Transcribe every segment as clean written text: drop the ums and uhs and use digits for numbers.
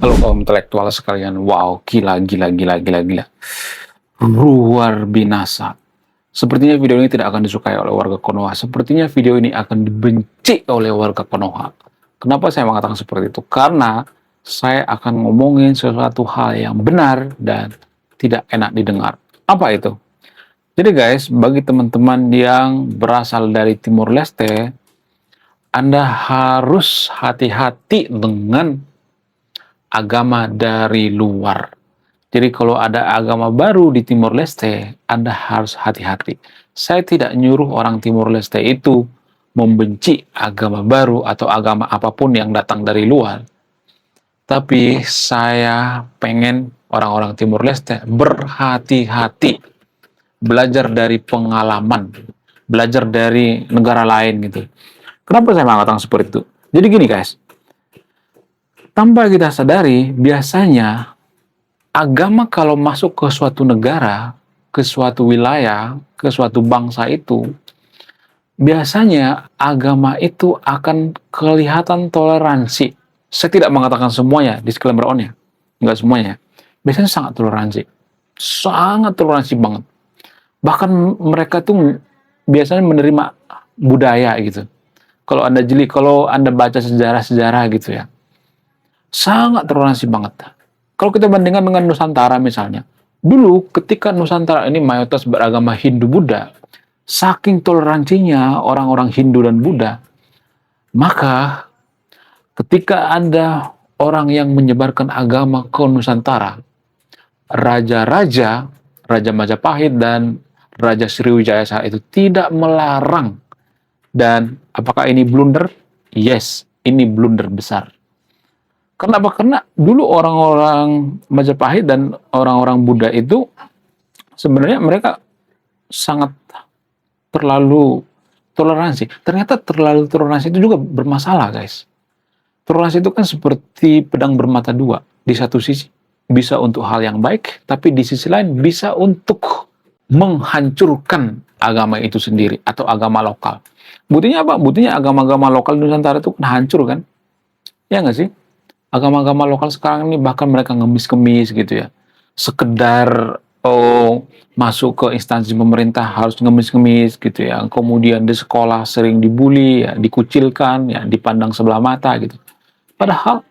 Halo kaum intelektual sekalian, wow, gila, gila, gila, gila, gila. Luar binasa. Sepertinya video ini tidak akan disukai oleh warga Konoha. Sepertinya video ini akan dibenci oleh warga Konoha. Kenapa saya mengatakan seperti itu? Karena saya akan ngomongin sesuatu hal yang benar dan tidak enak didengar. Apa itu? Jadi guys, bagi teman-teman yang berasal dari Timur Leste, Anda harus hati-hati dengan agama dari luar. Jadi kalau ada agama baru di Timor Leste, Anda harus hati-hati. Saya tidak nyuruh orang Timor Leste itu membenci agama baru atau agama apapun yang datang dari luar. Tapi saya pengen orang-orang Timor Leste berhati-hati, belajar dari pengalaman, belajar dari negara lain gitu. Kenapa saya mengatakan seperti itu? Jadi gini guys, tanpa kita sadari, biasanya agama kalau masuk ke suatu negara, ke suatu wilayah, ke suatu bangsa itu, biasanya agama itu akan kelihatan toleransi. Saya tidak mengatakan semuanya, disclaimer on ya. Enggak semuanya. Biasanya sangat toleransi. Sangat toleransi banget. Bahkan mereka tuh biasanya menerima budaya gitu. Kalau Anda jeli, kalau Anda baca sejarah-sejarah gitu ya, sangat toleransi banget. Kalau kita bandingkan dengan Nusantara misalnya, dulu ketika Nusantara ini mayoritas beragama Hindu-Buddha, saking toleransinya orang-orang Hindu dan Buddha, maka ketika ada orang yang menyebarkan agama ke Nusantara, raja-raja, Raja Majapahit dan Raja Sriwijaya saat itu tidak melarang. Dan apakah ini blunder? Yes, ini blunder besar. Kenapa? Karena dulu orang-orang Majapahit dan orang-orang Buddha itu sebenarnya mereka sangat terlalu toleransi. Ternyata terlalu toleransi itu juga bermasalah, guys. Toleransi itu kan seperti pedang bermata dua. Di satu sisi bisa untuk hal yang baik, tapi di sisi lain bisa untuk menghancurkan agama itu sendiri atau agama lokal. Buktinya apa? Buktinya agama-agama lokal di Nusantara itu hancur kan? Ya nggak sih? Agama-agama lokal sekarang ini bahkan mereka ngemis-ngemis gitu ya. Sekedar masuk ke instansi pemerintah harus ngemis-ngemis gitu ya. Kemudian di sekolah sering dibully, ya, dikucilkan, ya, dipandang sebelah mata gitu. Padahal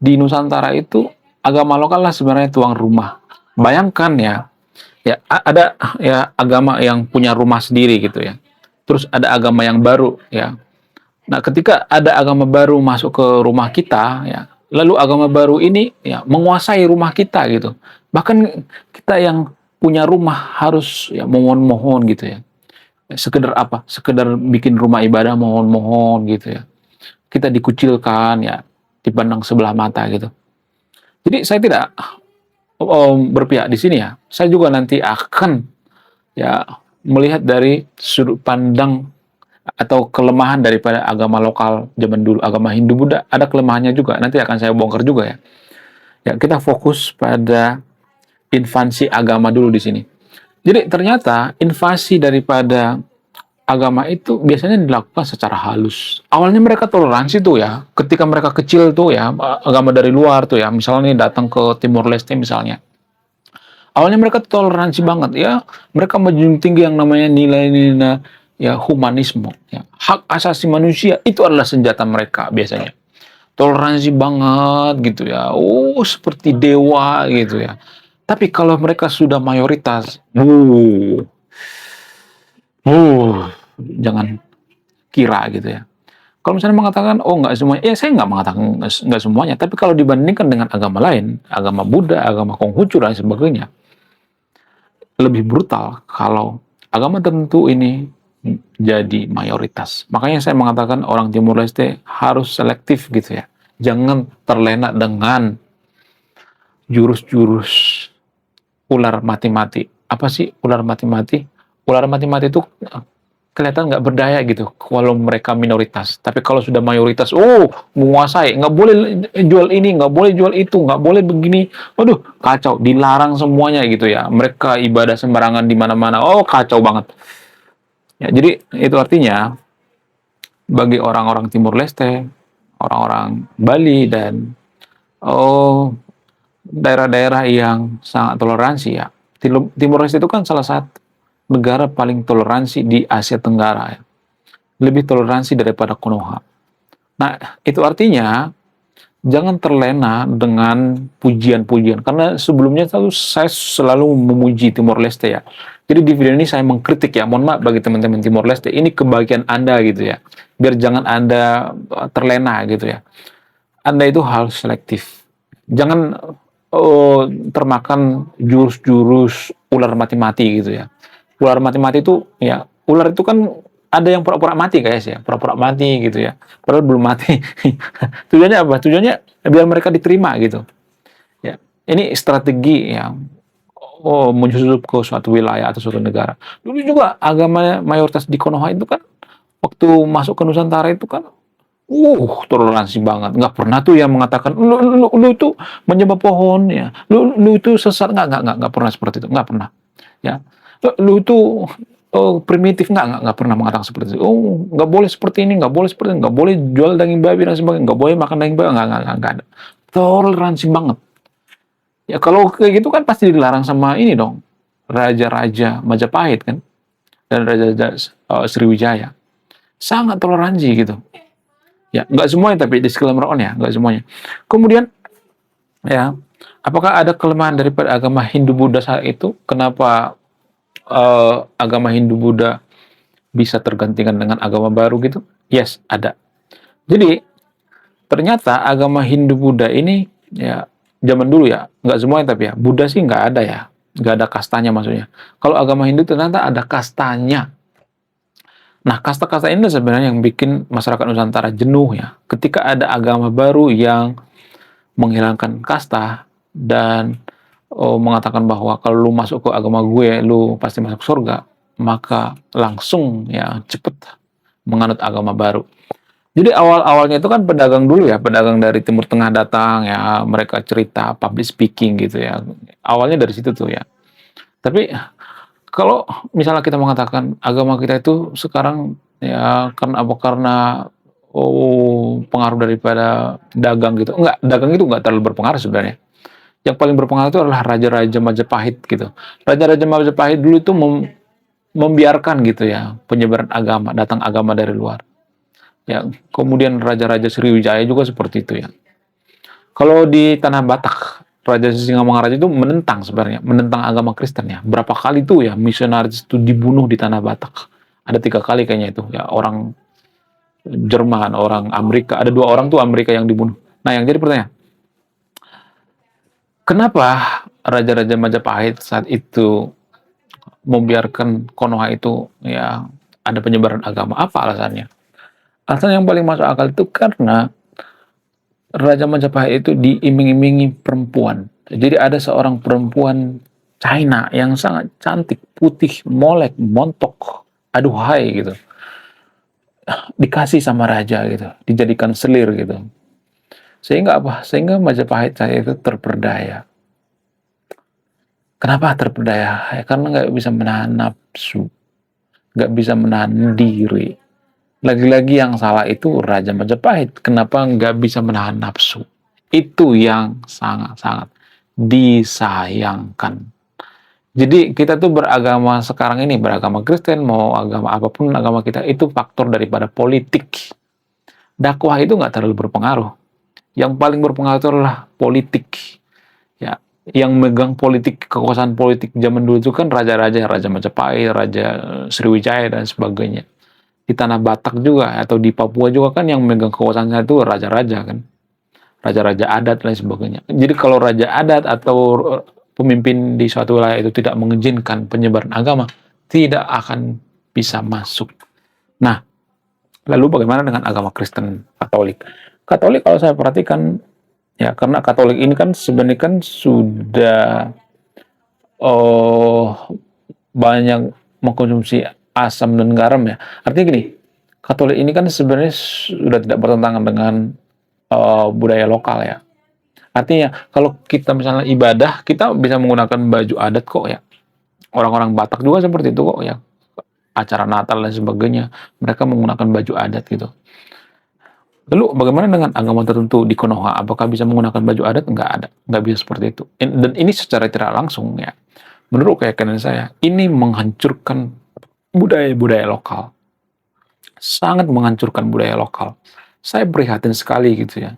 di Nusantara itu agama lokal lah sebenarnya tuang rumah. Bayangkan ya, ya ada ya agama yang punya rumah sendiri gitu ya. Terus ada agama yang baru ya. Nah, ketika ada agama baru masuk ke rumah kita, ya, lalu agama baru ini ya menguasai rumah kita gitu. Bahkan kita yang punya rumah harus ya mohon-mohon gitu ya. Sekedar apa? Sekedar bikin rumah ibadah mohon-mohon gitu ya. Kita dikucilkan ya, dipandang sebelah mata gitu. Jadi saya tidak berpihak di sini ya. Saya juga nanti akan ya melihat dari sudut pandang atau kelemahan daripada agama lokal zaman dulu, agama Hindu Buddha, ada kelemahannya juga. Nanti akan saya bongkar juga ya. Ya, kita fokus pada invasi agama dulu di sini. Jadi ternyata invasi daripada agama itu biasanya dilakukan secara halus. Awalnya mereka toleransi tuh ya, ketika mereka kecil tuh ya, agama dari luar tuh ya, misalnya datang ke Timor Leste misalnya. Awalnya mereka toleransi banget ya, mereka menjunjung tinggi yang namanya nilai-nilai ya humanisme, ya. Hak asasi manusia itu adalah senjata mereka biasanya. Toleransi banget gitu ya. Oh, seperti dewa gitu ya. Tapi kalau mereka sudah mayoritas, jangan kira gitu ya. Kalau misalnya mengatakan, oh nggak semuanya, ya saya nggak mengatakan nggak semuanya. Tapi kalau dibandingkan dengan agama lain, agama Buddha, agama Konghucu dan sebagainya, lebih brutal kalau agama tertentu ini jadi mayoritas. Makanya saya mengatakan orang Timur Leste harus selektif gitu ya. Jangan terlena dengan jurus-jurus ular mati-mati. Apa sih ular mati-mati? Ular mati-mati itu kelihatan nggak berdaya gitu kalau mereka minoritas. Tapi kalau sudah mayoritas, oh menguasai, nggak boleh jual ini, nggak boleh jual itu, nggak boleh begini. Waduh, kacau, dilarang semuanya gitu ya. Mereka ibadah sembarangan di mana-mana. Oh, kacau banget. Ya, jadi itu artinya bagi orang-orang Timur Leste, orang-orang Bali dan oh, daerah-daerah yang sangat toleransi ya. Timur Leste itu kan salah satu negara paling toleransi di Asia Tenggara ya. Lebih toleransi daripada Konoha. Nah, itu artinya jangan terlena dengan pujian-pujian, karena sebelumnya tuh saya selalu memuji Timor Leste ya. Jadi di video ini saya mengkritik ya, mohon maaf bagi teman-teman Timor Leste, ini kebahagiaan Anda gitu ya, biar jangan Anda terlena gitu ya. Anda itu harus selektif, jangan termakan jurus-jurus ular mati-mati gitu ya. Ular mati-mati itu ya, ular itu kan ada yang pura-pura mati guys ya, pura-pura mati gitu ya, padahal belum mati. Tujuannya apa? Tujuannya biar mereka diterima gitu. Ya, ini strategi yang menyusup ke suatu wilayah atau suatu negara. Dulu juga agama mayoritas di Konoha itu kan waktu masuk ke Nusantara itu kan, toleransi banget. Nggak pernah tuh yang mengatakan lu itu menyembah pohon ya, lu itu sesat, nggak pernah seperti itu, nggak pernah. Ya, lu itu primitif, nggak pernah mengatakan seperti itu. Oh, nggak boleh seperti ini, nggak boleh seperti ini, nggak boleh jual daging babi dan sebagainya, nggak boleh makan daging babi, nggak ada. Toleransi banget. Ya kalau kayak gitu kan pasti dilarang sama ini dong, raja-raja Majapahit kan, dan raja-raja Sriwijaya. Sangat toleransi gitu. Ya, nggak semuanya tapi disclaimer on ya, nggak semuanya. Kemudian ya, apakah ada kelemahan daripada agama Hindu Buddha saat itu? Kenapa agama Hindu Buddha bisa tergantikan dengan agama baru gitu? Yes, ada. Jadi ternyata agama Hindu Buddha ini ya zaman dulu ya, nggak semuanya tapi ya, Buddha sih nggak ada ya, nggak ada kastanya maksudnya. Kalau agama Hindu ternyata ada kastanya. Nah, kasta-kasta ini sebenarnya yang bikin masyarakat Nusantara jenuh ya. Ketika ada agama baru yang menghilangkan kasta dan mengatakan bahwa kalau lu masuk ke agama gue, lu pasti masuk surga, maka langsung ya cepet menganut agama baru. Jadi awal-awalnya itu kan pedagang dulu ya, pedagang dari Timur Tengah datang ya, mereka cerita public speaking gitu ya. Awalnya dari situ tuh ya. Tapi kalau misalnya kita mengatakan agama kita itu sekarang ya karena apa? Karena pengaruh daripada dagang gitu. Enggak, dagang itu enggak terlalu berpengaruh sebenarnya. Yang paling berpengaruh itu adalah raja-raja Majapahit gitu. Raja-raja Majapahit dulu itu membiarkan gitu ya penyebaran agama, datang agama dari luar. Ya, kemudian raja-raja Sriwijaya juga seperti itu ya. Kalau di tanah Batak, Raja Sisingamangaraja itu menentang sebenarnya, menentang agama Kristen ya. Berapa kali tuh ya misionaris itu dibunuh di tanah Batak. Ada 3 kali kayaknya itu ya, orang Jerman, orang Amerika, ada 2 orang tuh Amerika yang dibunuh. Nah, yang jadi pertanyaan, kenapa raja-raja Majapahit saat itu membiarkan Konoha itu ya ada penyebaran agama? Apa alasannya? Alasan yang paling masuk akal itu karena Raja Majapahit itu diiming-imingi perempuan. Jadi ada seorang perempuan China yang sangat cantik, putih, molek, montok, aduhai gitu. Dikasih sama raja gitu, dijadikan selir gitu. Sehingga apa? Sehingga Majapahit saya itu terperdaya. Kenapa terperdaya? Ya, karena nggak bisa menahan nafsu, nggak bisa menahan diri. Lagi-lagi yang salah itu Raja Majapahit. Kenapa nggak bisa menahan nafsu? Itu yang sangat-sangat disayangkan. Jadi kita tuh beragama sekarang ini, beragama Kristen, mau agama apapun agama kita, itu faktor daripada politik. Dakwah itu nggak terlalu berpengaruh. Yang paling berpengaruh itu adalah politik. Ya, yang megang politik, kekuasaan politik zaman dulu itu kan raja-raja, Raja Majapahit, Raja Sriwijaya, dan sebagainya. Di tanah Batak juga, atau di Papua juga kan yang megang kekuasaan itu raja-raja kan. Raja-raja adat dan lain sebagainya. Jadi kalau raja adat atau pemimpin di suatu wilayah itu tidak mengizinkan penyebaran agama, tidak akan bisa masuk. Nah, lalu bagaimana dengan agama Kristen Katolik? Katolik kalau saya perhatikan, ya karena Katolik ini kan sebenarnya kan sudah banyak mengkonsumsi asam dan garam ya. Artinya gini, Katolik ini kan sebenarnya sudah tidak bertentangan dengan budaya lokal ya. Artinya kalau kita misalnya ibadah, kita bisa menggunakan baju adat kok ya. Orang-orang Batak juga seperti itu kok ya. Acara Natal dan sebagainya, mereka menggunakan baju adat gitu. Lalu bagaimana dengan agama tertentu di Konoha? Apakah bisa menggunakan baju adat? Nggak ada, nggak bisa seperti itu. Dan ini secara tidak langsung ya, menurut keyakinan saya, ini menghancurkan budaya-budaya lokal. Sangat menghancurkan budaya lokal. Saya prihatin sekali gitu ya.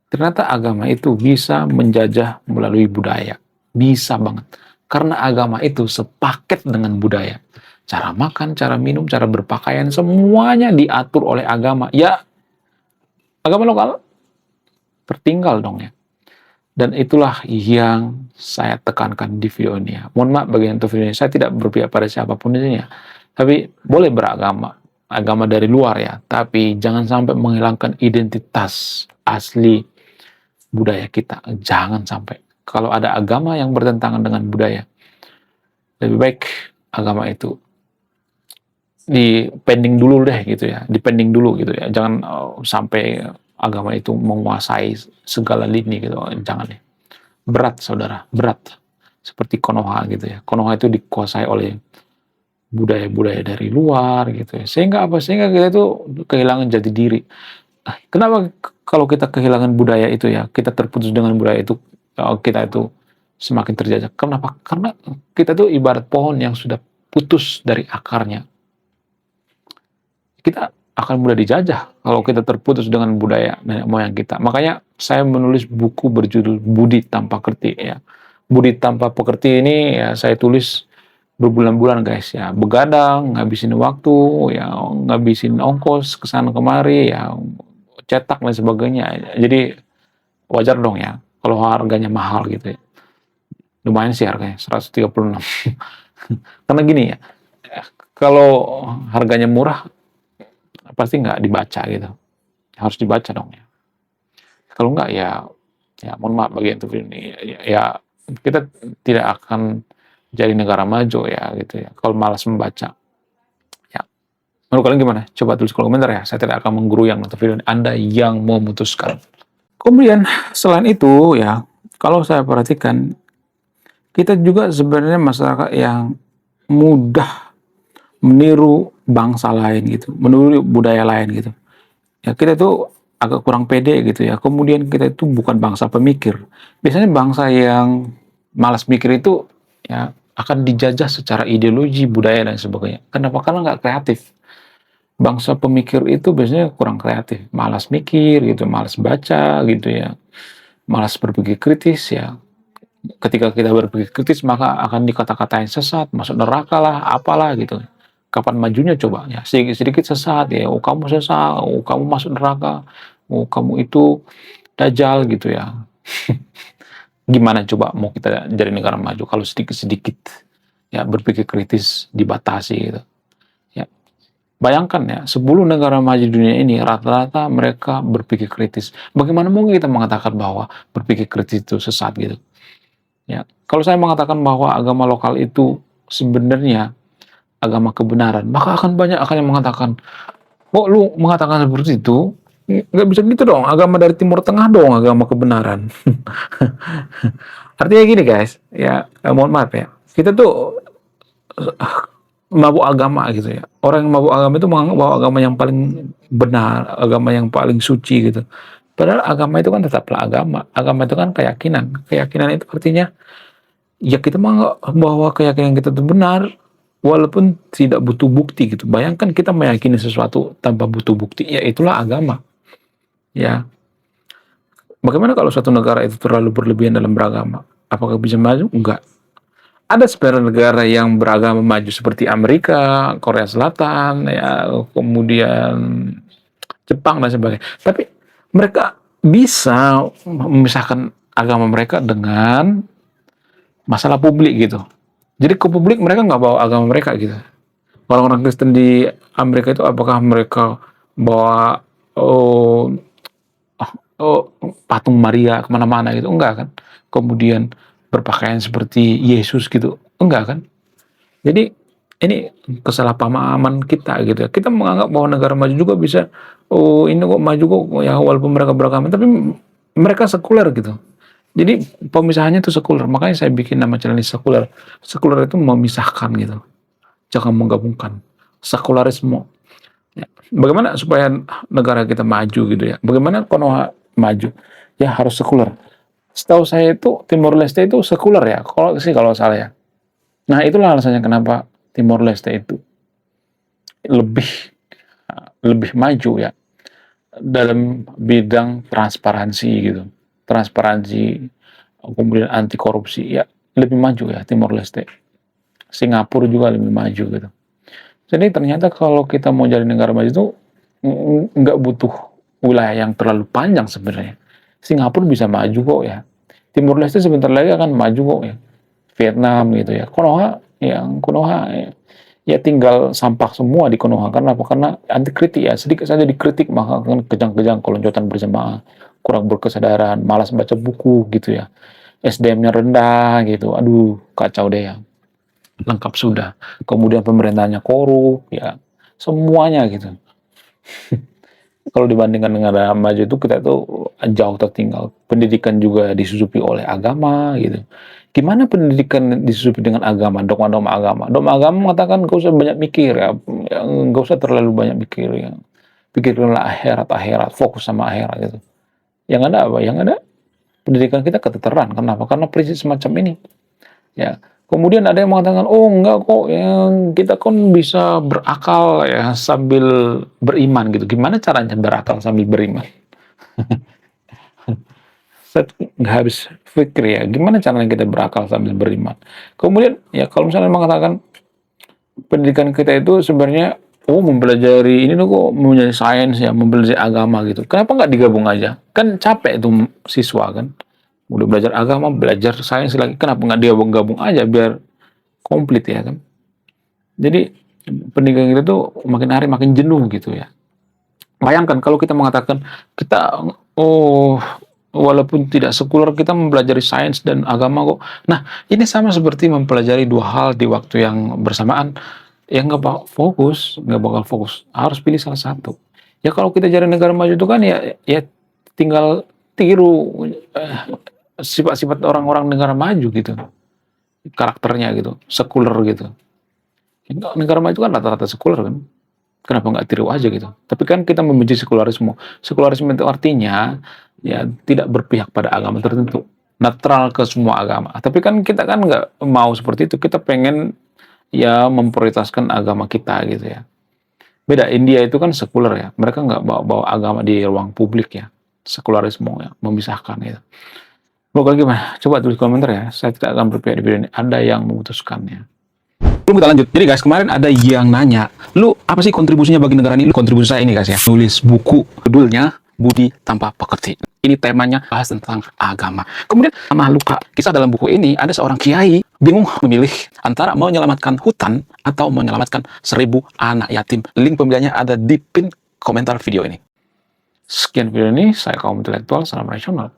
Ternyata agama itu bisa menjajah melalui budaya. Bisa banget. Karena agama itu sepaket dengan budaya. Cara makan, cara minum, cara berpakaian, semuanya diatur oleh agama. Ya, agama lokal tertinggal dong ya. Dan itulah yang saya tekankan di video ini ya. Mohon maaf bagi yang video ini, saya tidak berpihak pada siapapun di sini ya. Tapi boleh beragama, agama dari luar ya. Tapi jangan sampai menghilangkan identitas asli budaya kita. Jangan sampai. Kalau ada agama yang bertentangan dengan budaya, lebih baik agama itu dipending dulu deh gitu ya. Dipending dulu gitu ya. Jangan sampai agama itu menguasai segala lini gitu. Jangan deh. Berat saudara, berat. Seperti Konoha gitu ya. Konoha itu dikuasai oleh budaya-budaya dari luar gitu ya. Sehingga apa? Sehingga kita itu kehilangan jati diri. Kenapa kalau kita kehilangan budaya itu ya, kita terputus dengan budaya itu, kita itu semakin terjajah. Kenapa? Karena kita tuh ibarat pohon yang sudah putus dari akarnya. Kita akan mudah dijajah kalau kita terputus dengan budaya nenek moyang kita. Makanya saya menulis buku berjudul Budi Tanpa Kerti ya. Budi Tanpa Pekerti ini ya saya tulis berbulan-bulan guys ya, begadang, ngabisin waktu, ya ngabisin ongkos kesana kemari, ya cetak dan sebagainya. Jadi wajar dong ya kalau harganya mahal gitu ya. Lumayan sih harganya 136. Karena gini ya, kalau harganya murah pasti nggak dibaca gitu. Harus dibaca dong ya. Kalau nggak ya, ya mohon maaf bagi yang ini ya, kita tidak akan jadi negara maju ya gitu ya. Kalau malas membaca. Ya. Menurut kalian gimana? Coba tulis kolom komentar ya. Saya tidak akan menggurui yang nonton video ini. Anda yang memutuskan. Kemudian selain itu ya, kalau saya perhatikan, kita juga sebenarnya masyarakat yang mudah meniru bangsa lain gitu, meniru budaya lain gitu. Ya kita tuh agak kurang pede gitu ya. Kemudian kita itu bukan bangsa pemikir. Biasanya bangsa yang malas mikir itu ya akan dijajah secara ideologi, budaya dan sebagainya. Kenapa? Karena nggak kreatif. Bangsa pemikir itu biasanya kurang kreatif, malas mikir gitu, malas baca gitu ya, malas berpikir kritis ya. Ketika kita berpikir kritis maka akan dikata-katain sesat, masuk neraka lah, apalah gitu. Kapan majunya coba ya, sedikit-sedikit sesat ya, oh kamu sesat, oh kamu masuk neraka, oh kamu itu dajjal gitu ya. Gimana coba mau kita jadi negara maju kalau sedikit-sedikit ya berpikir kritis dibatasi gitu. Ya. Bayangkan ya, 10 negara maju dunia ini rata-rata mereka berpikir kritis. Bagaimana mungkin kita mengatakan bahwa berpikir kritis itu sesat gitu? Ya, kalau saya mengatakan bahwa agama lokal itu sebenarnya agama kebenaran, maka akan banyak akan yang mengatakan, kok lu mengatakan seperti itu? Nggak bisa gitu dong, agama dari Timur Tengah dong, agama kebenaran. Artinya gini guys, ya mohon maaf ya, kita tuh mabuk agama gitu ya. Orang yang mabuk agama itu menganggap bahwa agama yang paling benar, agama yang paling suci gitu. Padahal agama itu kan tetaplah agama. Agama itu kan keyakinan. Keyakinan itu artinya ya kita menganggap bahwa keyakinan kita itu benar walaupun tidak butuh bukti gitu. Bayangkan kita meyakini sesuatu tanpa butuh bukti, ya itulah agama. Ya. Bagaimana kalau suatu negara itu terlalu berlebihan dalam beragama? Apakah bisa maju? Enggak. Ada sebenarnya negara yang beragama maju seperti Amerika, Korea Selatan, ya, kemudian Jepang dan sebagainya. Tapi mereka bisa memisahkan agama mereka dengan masalah publik gitu. Jadi ke publik mereka nggak bawa agama mereka gitu. Orang-orang Kristen di Amerika itu apakah mereka bawa oh, oh, patung Maria kemana-mana gitu? Enggak kan? Kemudian berpakaian seperti Yesus gitu? Enggak kan? Jadi ini kesalahpahaman kita gitu. Kita menganggap bahwa negara maju juga bisa, oh ini kok maju kok ya walaupun mereka beragama, tapi mereka sekuler gitu. Jadi pemisahannya itu sekuler. Makanya saya bikin nama channel ini sekuler. Sekuler itu memisahkan gitu. Jangan menggabungkan. Sekularisme Ya. Bagaimana supaya negara kita maju gitu ya? Bagaimana Konoha maju? Ya harus sekuler. Setahu saya itu Timor Leste itu sekuler ya, kalau salah ya. Nah itulah alasannya kenapa Timor Leste itu lebih lebih maju ya dalam bidang transparansi gitu, transparansi kemudian anti korupsi ya lebih maju ya Timor Leste. Singapura juga lebih maju gitu. Jadi ternyata kalau kita mau jadi negara maju itu nggak butuh wilayah yang terlalu panjang sebenarnya. Singapura bisa maju kok ya. Timur Leste sebentar lagi akan maju kok ya. Vietnam gitu ya. Konoha ya tinggal sampah semua di Konoha. Karena apa? Karena anti kritik ya. Sedikit saja dikritik maka akan kejang-kejang keloncotan berjamaah, kurang berkesadaran, malas baca buku gitu ya. SDM-nya rendah gitu. Aduh, kacau deh ya. Lengkap sudah. Kemudian pemerintahnya korup ya. Semuanya gitu. Kalau dibandingkan negara maju itu kita tuh jauh tertinggal. Pendidikan juga disusupi oleh agama gitu. Gimana pendidikan disusupi dengan agama, dogma-dogma agama? Dogma agama mengatakan gak usah banyak mikir ya, gak usah terlalu banyak mikir ya. Pikirkanlah akhirat, fokus sama akhirat gitu. Yang ada apa? Yang ada pendidikan kita keteteran. Kenapa? Karena prinsip semacam ini. Ya. Kemudian ada yang mengatakan, oh enggak kok, yang kita kan bisa berakal ya sambil beriman gitu. Gimana caranya berakal sambil beriman? Saya nggak habis pikir ya, gimana caranya kita berakal sambil beriman? Kemudian ya kalau misalnya mengatakan pendidikan kita itu sebenarnya mempelajari ini tuh kok menjadi sains ya, mempelajari agama gitu. Kenapa nggak digabung aja? Kan capek tuh siswa kan. Udah belajar agama, belajar sains lagi. Kenapa nggak digabung-gabung aja biar komplit ya kan? Jadi pendidikan kita tuh makin hari makin jenuh gitu ya. Bayangkan kalau kita mengatakan kita oh walaupun tidak sekuler kita mempelajari sains dan agama kok. Nah, ini sama seperti mempelajari dua hal di waktu yang bersamaan. Ya nggak bakal fokus. Harus pilih salah satu. Ya kalau kita jadi negara maju itu kan ya tinggal tiru sifat-sifat orang-orang negara maju gitu. Karakternya gitu, sekuler gitu. Negara maju kan rata-rata sekuler kan. Kenapa nggak tiru aja gitu? Tapi kan kita membenci sekularisme. Sekularisme itu artinya ya tidak berpihak pada agama tertentu, netral ke semua agama. Tapi kan kita kan nggak mau seperti itu. Kita pengen ya memprioritaskan agama kita gitu ya. Beda India itu kan sekuler ya. Mereka nggak bawa agama di ruang publik ya. Sekularisme ya, memisahkan gitu. Pokoknya gimana? Coba tulis komentar ya. Saya tidak akan berpihak di video ini. Ada yang memutuskannya. Belum kita lanjut. Jadi guys, kemarin ada yang nanya, lu apa sih kontribusinya bagi negara ini? Lu kontribusi saya ini guys ya. Nulis buku, judulnya Budi Tanpa Pekerti. Ini temanya bahas tentang agama. Kemudian sama luka. Kisah dalam buku ini ada seorang kiai bingung memilih antara menyelamatkan hutan atau menyelamatkan 1000 anak yatim. Link pembeliannya ada di pin komentar video ini. Sekian video ini, saya kaum intelektual, salam rasional.